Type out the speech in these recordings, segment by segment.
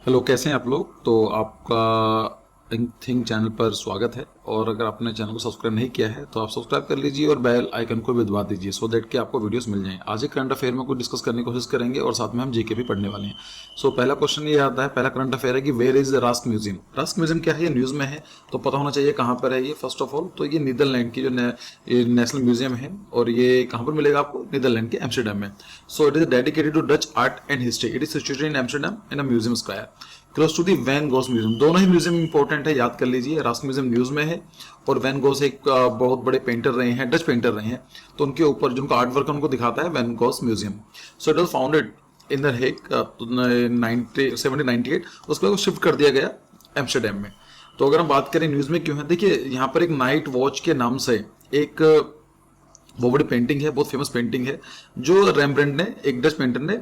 Hello, कैसे हैं आप लोग। तो आपका थिंक चैनल पर स्वागत है। और अगर आपने चैनल को सब्सक्राइब नहीं किया है तो आप सब्सक्राइब कर लीजिए और बेल आइकन को भी दबा दीजिए सो दैट कि आपको वीडियोस मिल जाएं। आज एक करंट अफेयर में कुछ डिस्कस करने की कोशिश करेंगे और साथ में हम जीके भी पढ़ने वाले हैं। सो पहला क्वेश्चन ये आता है, पहला करंट अफेयर है कि where is Rijks museum. Rijks museum क्या है, ये न्यूज़ में है तो पता होना चाहिए कहाँ पर है ये। फर्स्ट ऑफ ऑल तो ये नीदरलैंड की जो नेशनल म्यूजियम है और ये कहाँ पर मिलेगा आपको, नीदरलैंड के एम्स्टरडैम में। So it is dedicated to Dutch art and history. It is situated in Amsterdam in a museum square close to the Van Gogh museum. दोनों ही म्यूजियम इंपॉर्टेंट है, याद कर लीजिए। रास्क म्यूजियम न्यूज में है और वैन गोस एक बहुत बड़े पेंटर रहे हैं, डच पेंटर रहे हैं, तो उनके ऊपर जिनको आर्ट वर्क उनको दिखाता है Van Gogh museum. So it was founded in the Hague 1798। उसके बाद शिफ्ट कर दिया गया एम्स्टरडैम में। तो अगर हम बात करें न्यूज में क्यों है, देखिए यहाँ पर एक नाइट वॉच के नाम से एक वो बड़ी पेंटिंग है, बहुत फेमस पेंटिंग है जो रेम्ब्रेंट ने, एक डच पेंटर ने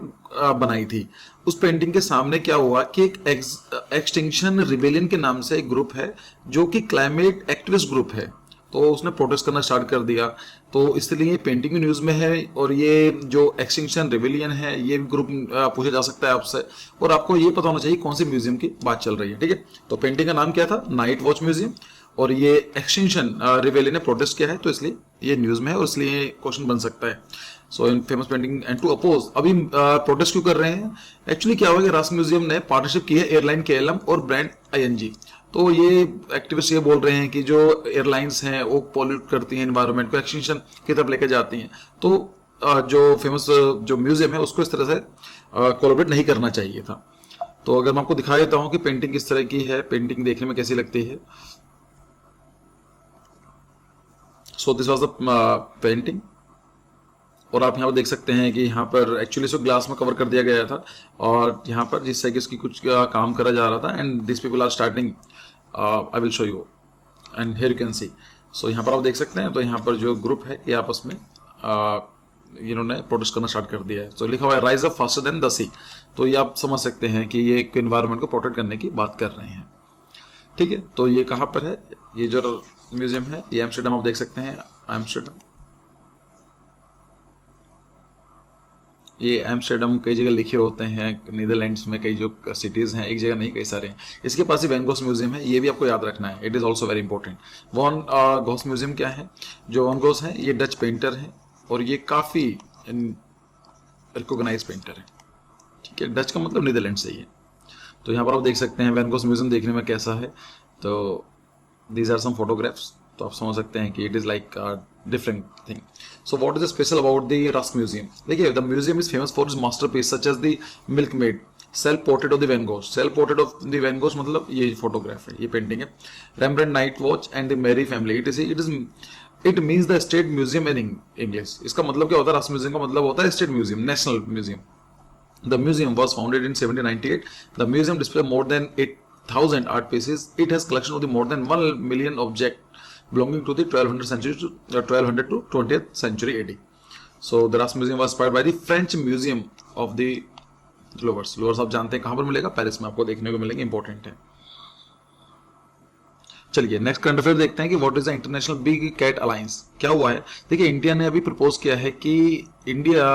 बनाई थी। उस पेंटिंग के सामने क्या हुआ कि एक एक्सटिंक्शन रिबेलियन के नाम से एक ग्रुप है जो कि क्लाइमेट एक्टिविस्ट ग्रुप है, तो उसने प्रोटेस्ट करना स्टार्ट कर दिया। तो इसलिए ये पेंटिंग न्यूज में है और ये जो एक्सटिंक्शन रिबेलियन है ये ग्रुप पूछा जा सकता है आपसे, और आपको ये पता होना चाहिए कौन सी म्यूजियम की बात चल रही है। ठीक है, तो पेंटिंग का नाम क्या था, नाइट वॉच म्यूजियम, और ये एक्सटिंक्शन रिबेलियन ने प्रोटेस्ट किया है तो इसलिए ये न्यूज में है और इसलिए क्वेश्चन बन सकता है। So in famous painting and to oppose, अभी प्रोटेस्ट क्यों कर रहे हैं, एक्चुअली क्या हुआ कि रास्क म्यूजियम ने पार्टनरशिप की है एयरलाइन केएलएम और ब्रांड आईएनजी। तो ये एक्टिविस्ट ये बोल रहे हैं कि जो एयरलाइंस हैं वो पॉल्यूट करती हैं एनवायरनमेंट को, एक्सटिंक्शन की तरफ लेकर जाती हैं, तो जो फेमस जो म्यूजियम है उसको इस तरह से कोलैबोरेट नहीं करना चाहिए था। तो अगर मैं आपको दिखा देता हूँ कि पेंटिंग किस तरह की है, पेंटिंग देखने में कैसी लगती है। So this was the painting, और आप यहाँ पर देख सकते हैं कि यहाँ पर एक्चुअली इसको ग्लास में कवर कर दिया गया था और यहाँ पर जिससे कि इसकी कुछ काम करा जा रहा था। And this people are starting, I will show you and here you can see. So यहाँ पर आप देख सकते हैं, तो यहाँ पर जो ग्रुप है ये आपस में इन्होंने प्रोटेस्ट करना स्टार्ट कर दिया है। तो लिखा हुआ है rise up faster than the sea. तो ये आप समझ सकते हैं कि ये एक एनवायरनमेंट को प्रोटेक्ट करने की बात कर रहे हैं। ठीक है, तो ये कहाँ पर है, ये जो म्यूजियम है ये एम्स्टरडैम, आप देख सकते हैं एम्स्टरडैम। ये एम्स्टरडैम कई जगह लिखे होते हैं, नीदरलैंड्स में कई जो सिटीज हैं, एक जगह नहीं कई सारे हैं। इसके पास ही वैन गोस म्यूजियम है, ये भी आपको याद रखना है, it is also very important. Van Gogh museum क्या है, जो वॉन गोस है ये डच पेंटर है और ये काफी रिकॉग्नाइज पेंटर है। ठीक है, डच का मतलब नीदरलैंड से ही है। तो यहाँ पर आप देख सकते हैं वैन गोस म्यूजियम देखने में कैसा है। तो दीज आर सम फोटोग्राफ्स, तो आप समझ सकते हैं कि it is like different thing. So what is special about the Rijksmuseum, देखिए the museum is famous for is masterpiece such as the milkmaid, self portrait of the Van Gogh. Self portrait of the Van Gogh मतलब ये photograph है, ये painting है। Rembrandt night watch and the Mary family, it means the state museum in English. इसका मतलब क्या होता है, रस्क म्यूजियम का मतलब होता है state museum, national museum. The museum was founded in 1798. The museum displays more than 8,000 art pieces. It has collection of the more than 1 million objects belonging to the 1200 to 20th century AD. So the Ras Museum was inspired by the French Museum of the Louvre. Louvre आप जानते हैं कहाँ पर मिलेगा, Paris में आपको देखने को मिलेंगे, इंपॉर्टेंट है। चलिए नेक्स्ट करंट अफेयर देखते हैं कि what is the international big cat alliance. क्या हुआ है, देखिए इंडिया ने अभी प्रपोज किया है कि India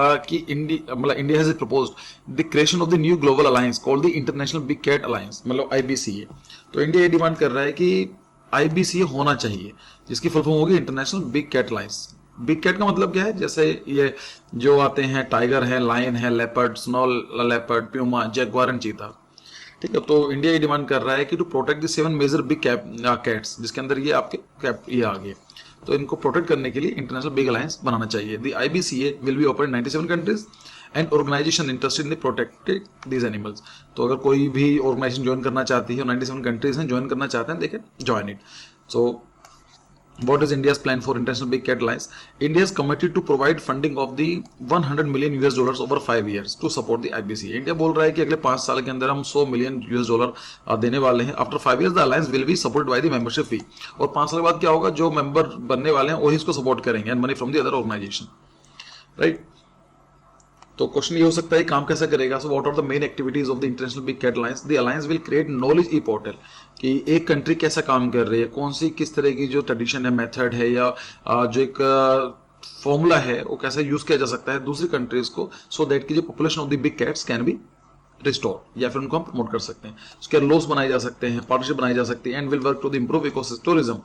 has proposed the creation of the new global alliance called the international big cat alliance, मतलब आईबीसीए। तो इंडिया ये डिमांड कर रहा है कि आईबीसीए होना चाहिए, जिसकी फुल फॉर्म होगी international big cat alliance. Big cat का मतलब क्या है, जैसे ये जो आते हैं टाइगर है, लायन है, leopard, snow leopard, Puma, Jaguar and चीता। ठीक है, तो इंडिया ये डिमांड कर रहा है कि to protect the 7 major big cats, जिसके अंदर ये आपके कैप ये आ गए, तो इनको प्रोटेक्ट करने के लिए इंटरनेशनल बिग अलायंस बनाना चाहिए। The IBCA will be operate in 97 countries and organisation interested in protected these animals. तो अगर कोई भी ऑर्गेनाइजेशन ज्वाइन करना चाहती है, 97 कंट्रीज हैं ज्वाइन करना चाहते हैं, देखें join it. So what is India's plan for international big cat alliance? India is committed to provide funding of the 100 million US dollars over 5 years to support the IBC. India बोल रहा है कि अगले 5 साल के अंदर हम 100 मिलियन US डॉलर देने वाले हैं। After 5 years the alliance will be supported by the membership fee. और 5 साल के बाद क्या होगा, जो मेंबर बनने वाले हैं वही इसको सपोर्ट करेंगे and money from the other organisation, right. तो क्वेश्चन ये हो सकता है काम कैसे करेगा। So what are the main activities of the international big cat alliance. The alliance will create knowledge e portal, कि एक कंट्री कैसा काम कर रही है, कौन सी किस तरह की जो ट्रेडिशन है, मेथड है, या जो एक फॉर्मूला है वो कैसे यूज किया जा सकता है दूसरी कंट्रीज को, सो दैट की जो population of the big cats can be restore, या फिर उनको हम प्रमोट कर सकते हैं। उसके लॉस बनाए जा सकते हैं, पार्टनरशिप बनाई जा सकती है, and will work to the improve ecosystem tourism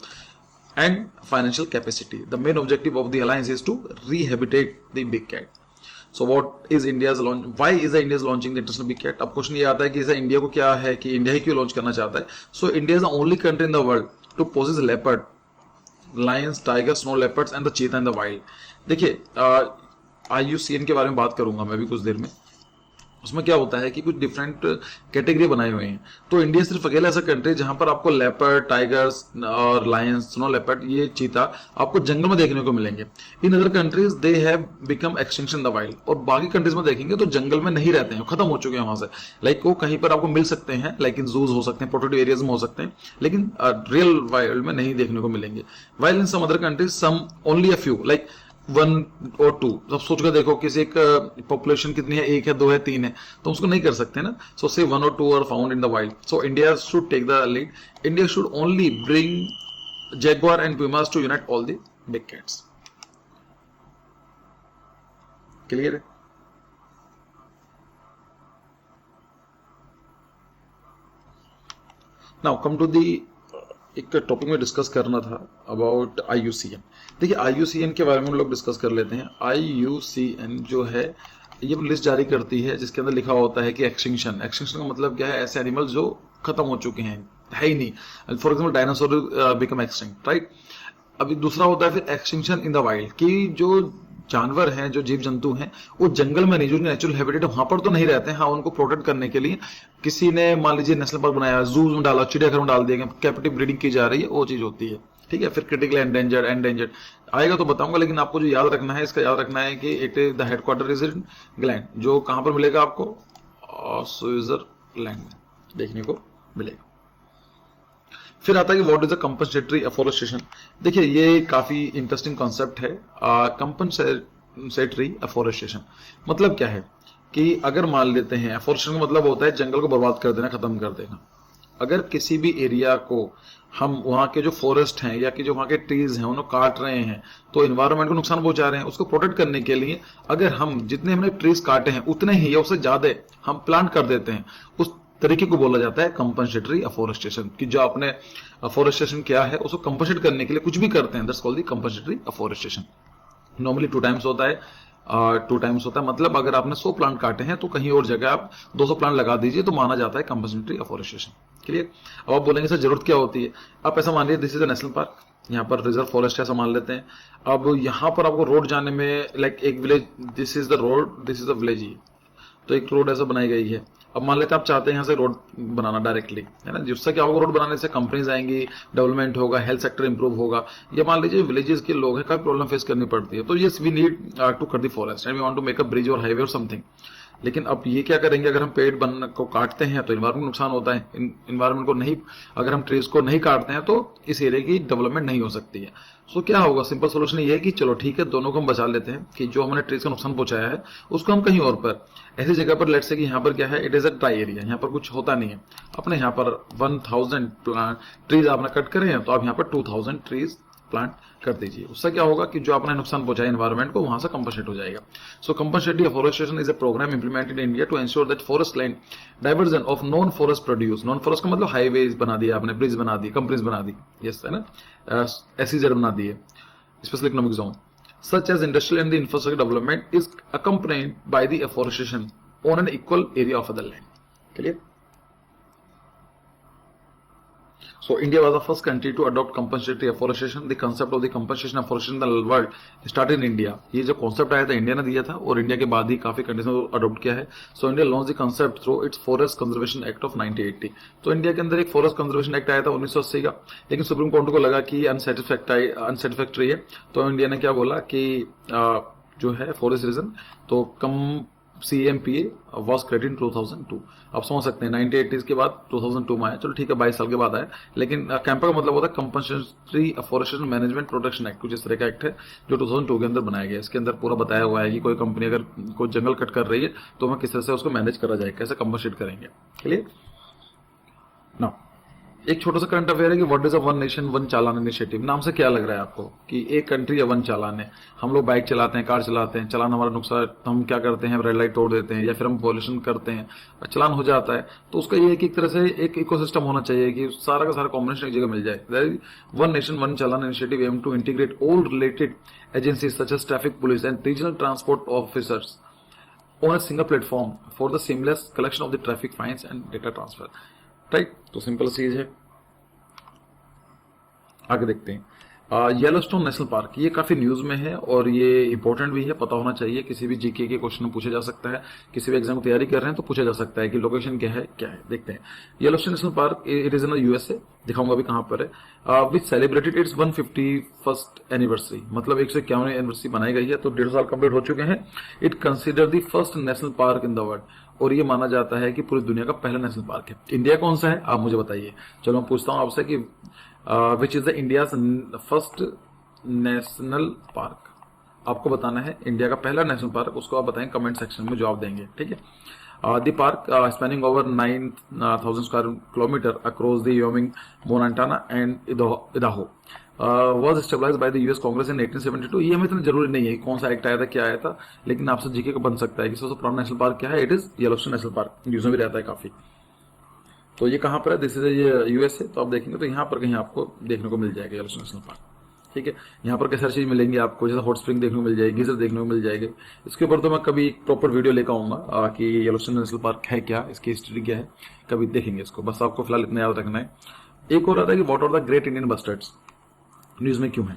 and financial capacity. The main objective of the alliance is to rehabilitate the big cat. So what is India's launch? Why is the India's launching the international big cat? अब question ये आता है कि ऐसा India को क्या है कि इंडिया ही क्यों लॉन्च करना चाहता है? So India is the only country in the world to possess leopard, lions, tigers, snow leopards and the cheetah in the wild. देखिए IUCN के बारे में बात करूंगा मैं भी कुछ देर में। उसमें क्या होता है कि कुछ डिफरेंट कैटेगरी बनाए हुए हैं। तो इंडिया सिर्फ अकेला ऐसा कंट्री जहां पर आपको लेपर्ड, टाइगर्स और लायंस, स्नो लेपर्ड, ये चीता आपको जंगल में देखने को मिलेंगे। In other countries they have become extinction in the wild. और बाकी कंट्रीज में देखेंगे तो जंगल में नहीं रहते हैं, खत्म हो चुके हैं वहां से। लाइक वो कहीं पर आपको मिल सकते हैं, लाइक इन जूज हो सकते हैं, प्रोटेक्टेड एरियाज में हो सकते हैं, लेकिन रियल वाइल्ड में नहीं देखने को मिलेंगे। While in some other countries some only a few, like 1 और 2। अब सोच कर देखो किसी एक पॉपुलेशन कितनी है, 1 है, 2 है, 3 है, तो उसको नहीं कर सकते ना। सो से 1 और 2 are found in the wild. So India should take the lead. India should only bring jaguar and pumas to unite all the big cats. Clear है? नाउ कम टू दी एक टॉपिक में डिस्कस करना था about IUCN। देखिए IUCN के बारे में हम लोग डिस्कस कर लेते हैं। IUCN जो है ये लिस्ट जारी करती है जिसके अंदर लिखा होता है कि एक्सटिंक्शन का मतलब क्या है? ऐसे एनिमल जो खत्म हो चुके हैं, है ही नहीं। For example dinosaur become extinct, right. अभी दूसरा होता है फिर एक्सटिंक्शन इन द वाइल्ड, कि जो जानवर हैं, जो जीव जंतु हैं, वो जंगल में नहीं, जो नेचुरल हैबिटेट वहां पर तो नहीं रहते हैं। हाँ, उनको प्रोटेक्ट करने के लिए किसी ने मान लीजिए नेशनल पार्क बनाया, जू में डाला, चिड़ियाघर में डाल दिया गया, कैप्टिव ब्रीडिंग की जा रही है, वो चीज होती है। ठीक है, फिर क्रिटिकल एंडेंजर्ड आएगा तो बताऊंगा, लेकिन आपको जो याद रखना है, इसका याद रखना है कि it is the headquarter is in England. जो कहां पर मिलेगा आपको? स्विट्जरलैंड में देखने को मिलेगा। फिर आता है कि what is the compensatory afforestation. देखिए ये काफी इंटरेस्टिंग कॉन्सेप्ट है। कंपनसेटरी एफोरेस्टेशन मतलब क्या है कि अगर मान लेते हैं, एफोरेस्टेशन का मतलब होता है जंगल को बर्बाद कर देना, खत्म कर देना। अगर किसी भी एरिया को हम वहां के जो फॉरेस्ट हैं या कि जो वहां के ट्रीज हैं उन्हें काट रहे हैं, तो इन्वायरमेंट को नुकसान पहुंचा रहे हैं। उसको प्रोटेक्ट करने के लिए अगर हम जितने हमने ट्रीज काटे हैं उतने ही या उससे ज्यादा हम प्लांट कर देते हैं, उस तरीके को बोला जाता है कंपनसेटरी अफोरेस्टेशन। कि जो आपने अफोरेस्टेशन किया है उसको कंपनसेट करने के लिए कुछ भी करते हैं, that's called the compensatory afforestation. Normally 2 times होता है। 2 टाइम्स होता है मतलब अगर आपने 100 प्लांट काटे हैं तो कहीं और जगह आप 200 प्लांट लगा दीजिए, तो माना जाता है कंपनसेटरी अफोरेस्टेशन। क्लियर? अब आप बोलेंगे सर जरूरत क्या होती है? आप ऐसा मान लीजिए this is a national park, यहाँ पर रिजर्व फॉरेस्ट ऐसा मान लेते हैं। अब यहाँ पर आपको रोड जाने में, लाइक एक village, this is the road, this is the village, ही तो एक रोड ऐसा बनाई गई है। अब मान लेते हैं आप चाहते हैं यहाँ से रोड बनाना डायरेक्टली, है ना, जिससे क्या होगा, रोड बनाने से कंपनीज आएंगी, डेवलपमेंट होगा, हेल्थ सेक्टर इंप्रूव होगा। या मान लीजिए विलेजेस के लोग हैं, काफी प्रॉब्लम फेस करनी पड़ती है, तो yes we need to cut the forest and we want to make a bridge और हाईवे और समथिंग। लेकिन अब ये क्या करेंगे, अगर हम पेड़ बन को काटते हैं तो इन्वायरमेंट नुकसान होता है। इन्वायरमेंट को नहीं, अगर हम ट्रीज को नहीं काटते हैं तो इस एरिया की डेवलपमेंट नहीं हो सकती है। सो क्या होगा, सिंपल सोल्यूशन ये है कि चलो ठीक है, दोनों को हम बचा लेते हैं कि जो हमने ट्रीज का नुकसान पहुंचाया है उसको हम कहीं और पर, ऐसी जगह पर, लेट्स से कि यहाँ पर क्या है, it is a dry area, यहाँ पर कुछ होता नहीं है, अपने यहाँ पर 1000 ट्रीज आपने कट करे हैं, तो आप यहाँ पर 2000 ट्रीज प्लांट कर दीजिए। उससे क्या होगा कि जो आपने नुकसान पहुंचाया एनवायरमेंट को, वहां से कंपनसेट हो जाएगा। So compensatory afforestation is a programme implemented in India to ensure that forest land diversion of non forest produce. Non forest का मतलब हाईवेज बना दिया आपने, ब्रिज बना दी, कंपनीज बना दी, यस, है ना, SEZ बना दिए, special economic zone, such as industrial and the infrastructure development is accompanied by the afforestation on an equal area of the land. Clear? So India was the first country to adopt compensatory afforestation. The concept of the compensation afforestation in the world started in India. ये जो concept आया था India ने दिया था और India के बाद ही काफी कंट्रीज ने अडॉप्ट किया है. So India launched the concept through its Forest Conservation Act of 1980. तो इंडिया के अंदर एक फॉरेस्ट कंजर्वेशन एक्ट आया था 1980 का, लेकिन सुप्रीम कोर्ट को लगा कि अनसेटिस्फैक्टरी है, तो इंडिया ने क्या बोला कि जो है फॉरेस्ट रीजन, तो कम CMPA वॉज क्रिएटेड इन 2002. आप समझ सकते हैं 1980s के बाद 2002 में आया, चलो ठीक है 22 साल के बाद आया, लेकिन कैंपा का मतलब होता है compensatory afforestation management protection act, कुछ इस तरह का एक्ट है जो 2002 के अंदर बनाया गया. इसके अंदर पूरा बताया हुआ है कि कोई कंपनी अगर कोई जंगल कट कर रही है तो हमें किस तरह से उसको मैनेज करा जाए, कैसे कंपनसेट करेंगे. क्लियर? नाउ एक छोटा सा करंट अफेयर है कि what is a one nation one challan initiative. नाम से क्या लग रहा है आपको कि एक कंट्री या वन चालान है। हम लोग बाइक चलाते हैं, कार चलाते हैं, चालान हमारा नुकसान, हम क्या करते हैं, रेड लाइट तोड़ देते हैं या फिर हम पॉल्यूशन करते हैं, चालान हो जाता है। तो उसका ये है कि एक तरह से एक इकोसिस्टम होना चाहिए कि सारा का सारा कॉम्बिनेशन एक जगह मिल जाए। One nation one challan initiative aim to integrate all related agencies such as traffic police and regional transport officers on a single platform for the seamless collection of the traffic fines and data transfer। Right, तो simple चीज है। आगे देखते हैं Yellowstone national park. ये काफी news में है और ये इंपॉर्टेंट भी है, पता होना चाहिए। किसी भी जीके के क्वेश्चन में पूछा जा सकता है, किसी भी एग्जाम की तैयारी कर रहे हैं तो पूछा जा सकता है कि लोकेशन क्या है क्या है। देखते हैं Yellowstone national park, it is in USA. दिखाऊंगा अभी कहां पर है। विच सेलिब्रेटेड इट्स 151st एनिवर्सरी, मतलब 151वीं एनिवर्सरी बनाई गई है, तो 1.5 साल कंप्लीट हो चुके हैं। It consider the first national park in the world, और ये माना जाता है कि पूरी दुनिया का पहला नेशनल पार्क है। इंडिया कौन सा है आप मुझे बताइए। चलो मैं पूछता हूं आपसे कि which is the India first national park. आपको बताना है इंडिया का पहला नेशनल पार्क, उसको आप बताएं, कमेंट सेक्शन में जवाब देंगे, ठीक है। The park spanning over 9,000 square kilometre across the Wyoming, Montana and Idaho was established by the US Congress in 1872। ये हमें इतना जरूरी नहीं है कौन सा एक्ट आया था क्या आया था, लेकिन आपसे जीके का बन सकता है कि सबसे पुराना नेशनल पार्क क्या है। It is Yellowstone national park, news में भी रहता है काफी। तो ये कहां पर है, दिस इज यूएसए। तो आप देखेंगे तो यहाँ पर कहीं आपको देखने को मिल जाएगा येलोस्टोन नेशनल पार्क, ठीक है। यहाँ पर कैसे हर चीज मिलेंगी आपको, जैसे हॉट स्प्रिंग देखने को मिल जाएगी, गीजर देखने को मिल जाएगी। इसके ऊपर तो मैं कभी प्रॉपर वीडियो लेकर आऊंगा कि येलोस्टोन नेशनल पार्क है क्या, इसकी हिस्ट्री क्या है, कभी देखेंगे इसको। बस आपको फिलहाल इतना याद रखना है। एक और आता है कि what are the great Indian bustards, news में क्यों है।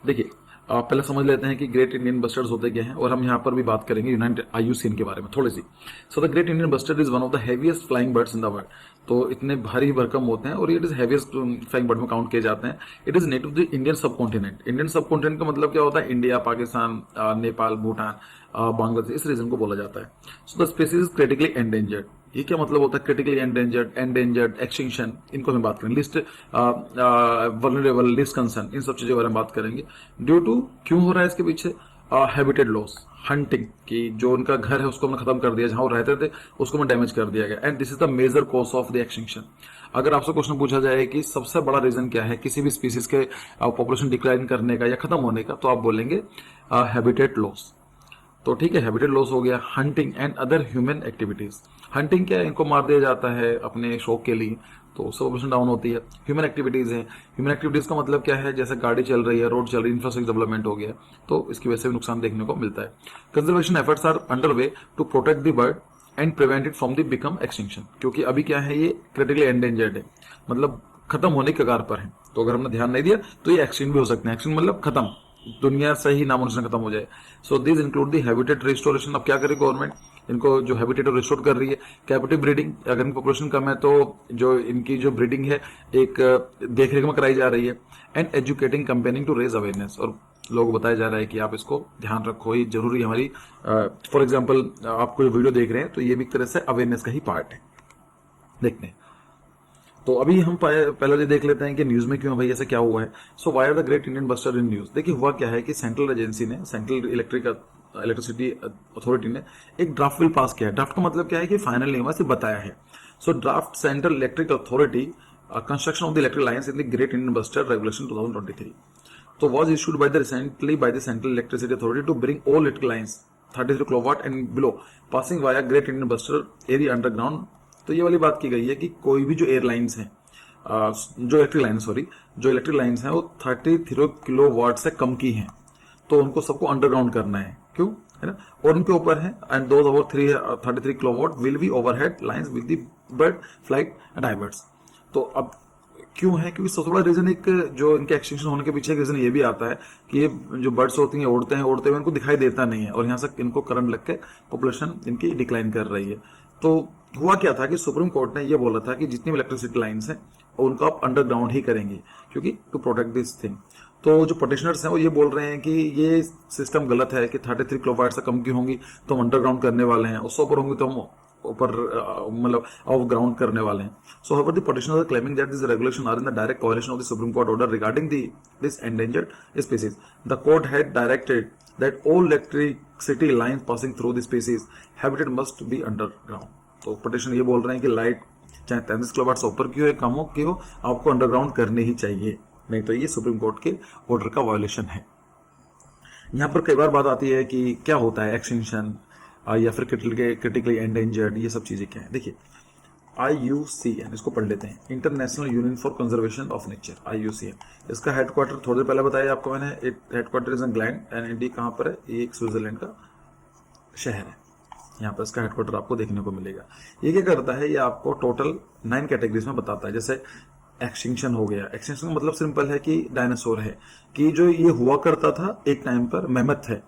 देखिए पहले समझ लेते हैं कि ग्रेट इंडियन बस्टर्ड्स होते क्या हैं, और हम यहाँ पर भी बात करेंगे यूनाइटेड आईयूसीएन के बारे में थोड़ी सी। So the great Indian bustard is one of the heaviest flying birds in the world. तो इतने भारी भरकम होते हैं और it is heaviest flying bird में काउंट किए जाते हैं। It is native to the Indian subcontinent. Indian subcontinent का मतलब क्या होता है, इंडिया, पाकिस्तान, नेपाल, भूटान, बांग्लादेश, इस रीजन को बोला जाता है। So the species is critically endangered. ये क्या मतलब होता है क्रिटिकली एंडेंजर्ड, एंडेंजर्ड, एक्सटिंक्शन, इनको हम बात करेंगे। लिस्ट वल्नरेबल, लिस्ट कंसर्न, इन सब चीजों के बारे में बात करेंगे। ड्यू टू क्यों हो रहा है इसके पीछे, हैबिटेट लॉस, हंटिंग, कि जो उनका घर है उसको हमने खत्म कर दिया, जहां वो रहते थे उसको हमने डैमेज कर दिया गया। And this is the major cause of the extinction. अगर आपसे क्वेश्चन पूछा जाए कि सबसे बड़ा रीजन क्या है किसी भी स्पीसीज के पॉपुलेशन डिक्लाइन करने का या खत्म होने का, तो आप बोलेंगे हैबिटेट लॉस। तो ठीक है, हैबिटेट लॉस हो गया। Hunting and other human activities. Hunting क्या है, इनको मार दिया जाता है अपने शौक के लिए, तो उससे पॉपुलेशन डाउन होती है। ह्यूमन एक्टिविटीज है, ह्यूमन एक्टिविटीज का मतलब क्या है, जैसे गाड़ी चल रही है, रोड चल रही है, इंफ्रास्ट्रक्चर डेवलपमेंट हो गया, तो इसकी वजह से भी नुकसान देखने को मिलता है। Conservation efforts are under way to protect the bird and prevent it from the become extinction. क्योंकि अभी क्या है, ये क्रिटिकली एंडेंजर्ड है, मतलब खत्म होने के कगार पर है। तो अगर हमने ध्यान नहीं दिया तो ये एक्सटिंक्ट भी हो सकते हैं। एक्सटिंक्ट मतलब खत्म, दुनिया से ही नामो निशान खत्म हो जाए। So this include the habitat restoration. अब क्या करे गवर्नमेंट, इनको जो हैबिटेट रिस्टोर कर रही है। कैपिटिव ब्रीडिंग, अगर इनकी पॉपुलेशन कम है तो जो इनकी जो ब्रीडिंग है एक देखरेख में कराई जा रही है। And educating campaigning to raise awareness, और लोगों को बताया जा रहा है कि आप इसको ध्यान रखो, ये जरूरी हमारी। फॉर एग्जाम्पल आप कोई वीडियो देख रहे हैं तो ये भी एक तरह से अवेयरनेस का ही पार्ट है। देखते हैं, तो अभी हम पहले देख लेते हैं कि न्यूज में क्यों भाई ऐसा क्या हुआ है। So why are the great Indian bustard in news. देखिए हुआ क्या है कि सेंट्रल एजेंसी ने, सेंट्रल इलेक्ट्रिसिटी अथॉरिटी ने एक ड्राफ्ट बिल पास किया है। ड्राफ्ट का मतलब क्या है कि फाइनल नहीं हुआ, सिर्फ बताया है। So draft central electric authority construction of the electric lines in the great Indian bustard regulation 2023 तो was issued by the Central Electricity Authority to bring all electric lines 33 kilowatt and below passing via Great Indian Bustard area underground। तो ये वाली बात की गई है कि कोई भी जो एयरलाइंस हैं, जो इलेक्ट्रिक लाइन्स हैं वो 33 किलोवाट से कम की हैं, तो उनको सबको अंडरग्राउंड करना है। क्यों, है ना, और उनके ऊपर है। And those over 33 kilowatt will be overhead lines with the bird flight diverts. तो अब क्यों है, क्योंकि सबसे बड़ा रीजन एक जो इनके एक्सटिंक्शन होने के पीछे रीजन ये भी आता है कि ये जो बर्ड्स होती हैं उड़ते हुए इनको दिखाई देता नहीं है, और यहाँ से इनको करंट लग के पॉपुलेशन इनकी डिक्लाइन कर रही है। तो हुआ क्या था कि सुप्रीम कोर्ट ने ये बोला था कि जितनी भी इलेक्ट्रिसिटी लाइन्स हैं उनको आप अंडरग्राउंड ही करेंगे, क्योंकि टू प्रोटेक्ट दिस थिंग। तो जो पटिशनर्स हैं वो ये बोल रहे हैं कि ये सिस्टम गलत है कि 33 किलोवाट से कम की होंगी तो हम अंडरग्राउंड करने वाले हैं, उससे ऊपर होंगी तो हम ऊपर मतलब ऑफ ग्राउंड करने वाले हैं। सो however the petitioners are claiming that these regulations are in the direct violation of the Supreme Court order regarding this endangered species. The court had directed that all electricity lines passing through the species habitat must be underground। तो petition ये बोल रहे हैं कि light चाहे 33 kilowatt से ऊपर की हो या कम हो की हो, आपको अंडरग्राउंड करनी ही चाहिए, नहीं तो ये सुप्रीम कोर्ट के ऑर्डर का वायोलेशन है। यहाँ पर कई बार बात आती है कि क्या होता है एक्सटिंक्शन या फिर क्रिटिकली एंडेंजर्ड, ये सब चीजें क्या है। देखिए IUCN, इसको पढ़ लेते हैं, international union for conservation of nature, IUCN। इसका हेडक्वार्टर थोड़ी देर पहले बताया आपको मैंने, headquarter is in Gland and इंडी कहाँ पर है, ये एक स्विट्जरलैंड का शहर है, यहाँ पर इसका हेडक्वार्टर आपको देखने को मिलेगा। ये क्या करता है, ये आपको टोटल 9 कैटेगरीज में बताता है। जैसे एक्सटिंक्शन हो गया, एक्सटिंक्शन का मतलब सिंपल है कि डायनासोर है, कि जो ये हुआ करता था एक टाइम पर, मेमथ है,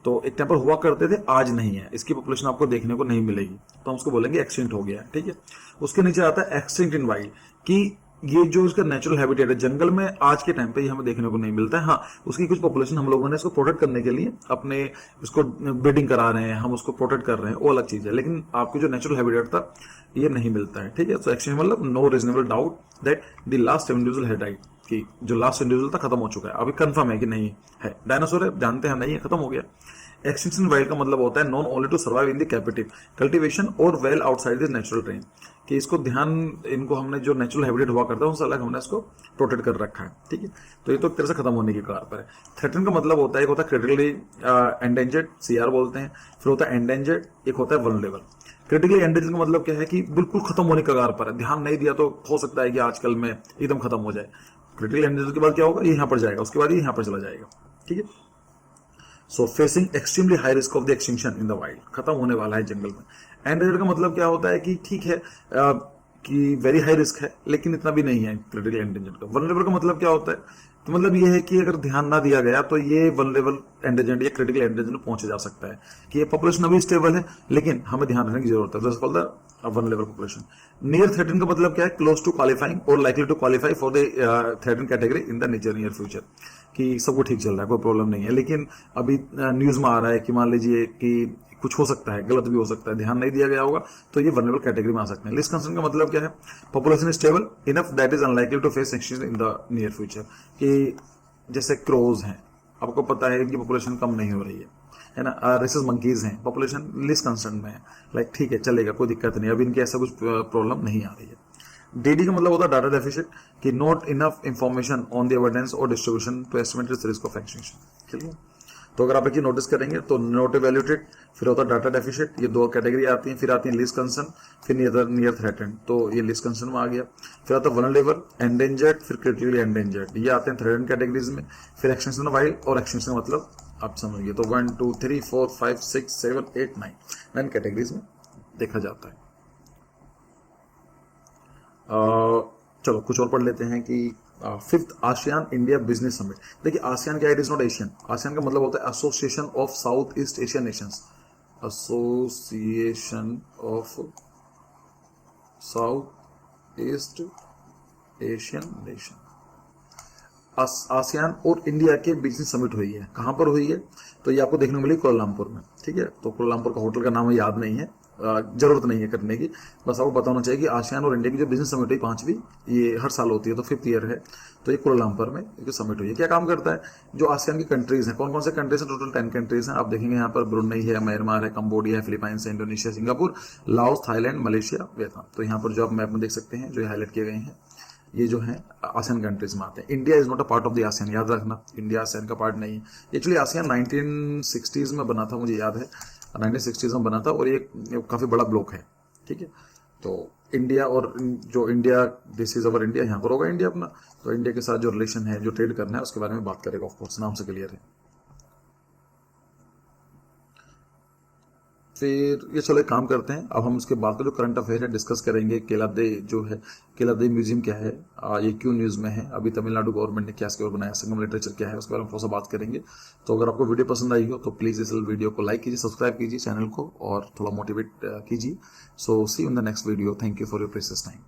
तो एक टाइम पर हुआ करते थे, आज नहीं है, इसकी पॉपुलेशन आपको देखने को नहीं मिलेगी, तो हम उसको बोलेंगे एक्सटिंक्ट हो गया, ठीक है। उसके नीचे आता है एक्सटिंक्ट इन वाइल्ड, कि ये जो इसका नेचुरल हैबिटेट है जंगल में, आज के टाइम पे ये हमें देखने को नहीं मिलता है। हाँ, उसकी कुछ पॉपुलेशन हम लोगों ने इसको प्रोटेक्ट करने के लिए अपने इसको ब्रीडिंग करा रहे हैं, हम उसको प्रोटेक्ट कर रहे हैं, वो अलग चीज है, लेकिन आपको जो नेचुरल हैबिटेट था ये नहीं मिलता है, ठीक है। तो एक्सटिंक्ट मतलब no reasonable doubt that the last individual had died, कि जो लास्ट इंडिविजुअल था खत्म हो चुका है, अभी कंफर्म है कि नहीं है, डायनासोर है, जानते हैं नहीं है, खत्म हो गया। एक्सटिंक्शन वाइल्ड का मतलब होता है known only to survive in the captive cultivation और well outside the natural range, कि इसको ध्यान, इनको हमने जो नेचुरल हैबिटेट हुआ करता है उनसे अलग हमने इसको प्रोटेक्ट कर रखा है, ठीक है। तो ये तो एक तरह से खत्म होने की कगार पर है। थ्रेटन का मतलब होता है, एक होता है क्रिटिकली एंडेंजर्ड, CR बोलते हैं, फिर होता है एंडेंजर्ड, एक होता है वल्नरेबल। क्रिटिकली एंडेंजर्ड का मतलब क्या है कि बिल्कुल खत्म होने की कगार पर है, ध्यान नहीं दिया तो हो सकता है कि आजकल में एकदम खत्म हो जाए। क्रिटिकली एंडेंजर्ड के बाद क्या होगा, ये यहाँ पर जाएगा, उसके बाद ये यहाँ पर चला जाएगा, ठीक है। So facing extremely high risk of the extinction in the wild, खत्म होने वाला है जंगल में। एंडेंजर्ड का मतलब क्या होता है कि ठीक है कि वेरी हाई रिस्क है, लेकिन इतना भी नहीं है क्रिटिकल एंडेंजर्ड का। वल्नरेबल का मतलब क्या होता है, तो मतलब ये है कि अगर ध्यान ना दिया गया तो ये वल्नरेबल एंडेंजर्ड या क्रिटिकल एंडेंजर्ड में पहुंचे जा सकता है, कि ये पॉपुलेशन अभी स्टेबल है लेकिन हमें ध्यान रखने की जरूरत है, called the vulnerable population. Near threatened का मतलब क्या है, क्लोज टू क्वालिफाइंग और likely to qualify for the threatened category in the near future, कि सब कुछ ठीक चल रहा है, कोई प्रॉब्लम नहीं है, लेकिन अभी न्यूज में आ रहा है कि मान लीजिए कि कुछ हो सकता है, गलत भी हो सकता है, ध्यान नहीं दिया गया होगा तो ये वल्नरेबल कैटेगरी में आ सकते हैं। लिस्ट कंसर्न का मतलब क्या है, population stable enough that is unlikely to face extinction in the near future, कि जैसे क्रोज हैं, आपको पता है इनकी पॉपुलेशन कम नहीं हो रही है ना, रेसेस मंकीज हैं, पॉपुलेशन लिस्ट कंसर्न में है, लाइक ठीक है चलेगा, कोई दिक्कत नहीं, अभी इनकी ऐसा कुछ प्रॉब्लम नहीं आ रही है। DD का मतलब होता है डाटा डेफिशिट, कि not enough information on the evidence और distribution to estimate risk of extinction, चलिए। तो अगर आप एक नोटिस करेंगे तो नॉट इवैल्यूएटेड, फिर होता है डाटा डेफिशिट, ये दो कैटेगरी आती हैं, फिर आती है लिस्ट कंसर्न, फिर नियर थ्रेटेंड, तो ये लिस्ट कंसर्न में आ गया। फिर आता है वल्नरेबल, एंडेंजर्ड, फिर क्रिटिकली एंडेंजर्ड, ये आते हैं थ्रेटेंड कैटेगरीज में। फिर एक्सटिंक्शन वाइल्ड, और एक्सटिंक्शन मतलब आप समझिए तो 1 2 3 4 5 6 7 8 9 कैटेगरीज में देखा जाता है। चलो कुछ और पढ़ लेते हैं कि fifth ASEAN India business summit. देखिए आसियान क्या है, it is not Asian, ASEAN का मतलब होता है association of south east Asian Nations, association of south east Asian nation. ASEAN और इंडिया के बिजनेस समिट हुई है, कहां पर हुई है, तो ये आपको देखने को मिली कोलालमपुर में, ठीक है। तो कोलालमपुर का होटल का नाम याद नहीं है, जरूरत नहीं है करने की, बस आपको बताना चाहिए कि आसियान और इंडिया की जो बिजनेस समिट हुई 5वीं, ये हर साल होती है, तो 5th ईयर है, तो ये कोलालमपुर में एक समिट हुई है। क्या काम करता है, जो आसियान की कंट्रीज हैं, कौन कौन से कंट्रीज हैं, टोटल 10 कंट्रीज हैं, आप देखेंगे यहाँ पर ब्रुनई है, म्यांमार है, कंबोडिया है, फिलीपाइंस है, Indonesia, Singapore, Laos, Thailand, Malaysia, Vietnam. तो यहाँ पर जो आप मैप में देख सकते हैं, जो हाईलाइट किए गए हैं, ये जो है आसियान कंट्रीज में आते हैं। India is not a part of the ASEAN, याद रखना, इंडिया आसियान का पार्ट नहीं है। एक्चुअली आसियान 1960s में बना था, मुझे याद है 1960s में बना था, और ये काफी बड़ा ब्लॉक है, ठीक है। तो इंडिया और जो India, this is our India, यहाँ पर होगा इंडिया अपना, तो इंडिया के साथ जो रिलेशन है, जो ट्रेड करना है, उसके बारे में बात करेगा, ऑफकोर्स नाम से क्लियर है। फिर ये चलो एक काम करते हैं, अब हम उसके बाद का जो करंट अफेयर है डिस्कस करेंगे। केलादे जो है, केलादे म्यूजियम क्या है, ये क्यों न्यूज में है, अभी तमिलनाडु गवर्नमेंट ने क्या इसके ऊपर बनाया, संगम लिटरेचर क्या है, उसके बारे में थोड़ा सा बात करेंगे। तो अगर आपको वीडियो पसंद आई हो तो प्लीज इस वीडियो को लाइक कीजिए, सब्सक्राइब कीजिए चैनल को, और थोड़ा मोटिवेट कीजिए। So see you in the next video, thank you for your precious time.